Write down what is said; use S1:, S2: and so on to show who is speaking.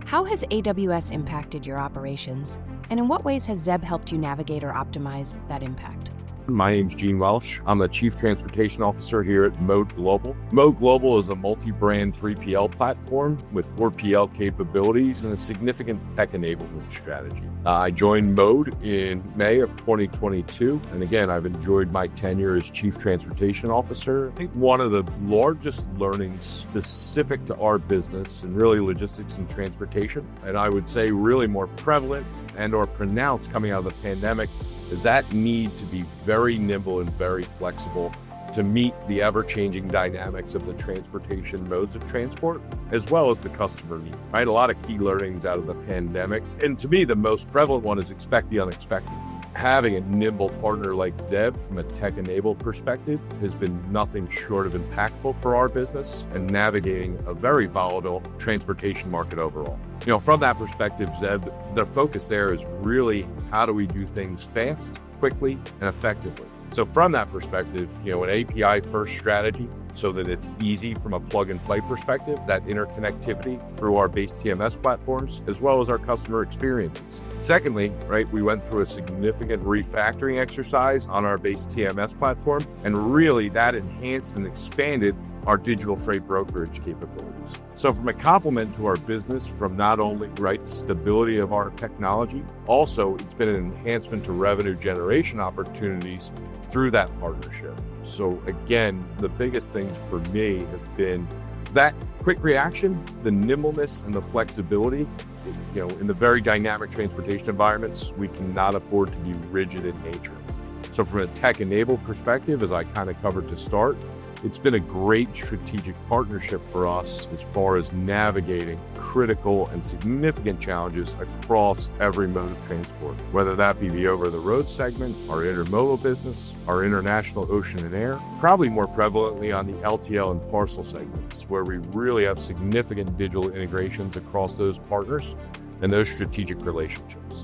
S1: How has AWS impacted your operations? And in what ways has Zeb helped you navigate or optimize that impact?
S2: My name's Gene Welsh. I'm the Chief Transportation Officer here at Mode Global. Mode Global is a multi-brand 3PL platform with 4PL capabilities and a significant tech enablement strategy. I joined Mode in May of 2022. And again, I've enjoyed my tenure as Chief Transportation Officer. I think one of the largest learnings specific to our business and really logistics and transportation, and I would say really more prevalent and or pronounced coming out of the pandemic, is that need to be very nimble and very flexible to meet the ever-changing dynamics of the transportation modes of transport, as well as the customer need, right? A lot of key learnings out of the pandemic. And to me, the most prevalent one is expect the unexpected. Having a nimble partner like Zeb from a tech-enabled perspective has been nothing short of impactful for our business and navigating a very volatile transportation market overall. From that perspective, Zeb, the focus there is really how do we do things fast, quickly, and effectively. So from that perspective, an API first strategy so that it's easy from a plug and play perspective, that interconnectivity through our base TMS platforms, as well as our customer experiences. Secondly, we went through a significant refactoring exercise on our base TMS platform, and really that enhanced and expanded our digital freight brokerage capabilities. So from a complement to our business, from not only stability of our technology, also it's been an enhancement to revenue generation opportunities through that partnership. So again, the biggest things for me have been that quick reaction, the nimbleness and the flexibility. In the very dynamic transportation environments, we cannot afford to be rigid in nature. So from a tech-enabled perspective, as I kind of covered to start, it's been a great strategic partnership for us as far as navigating critical and significant challenges across every mode of transport, whether that be the over-the-road segment, our intermodal business, our international ocean and air, probably more prevalently on the LTL and parcel segments, where we really have significant digital integrations across those partners and those strategic relationships.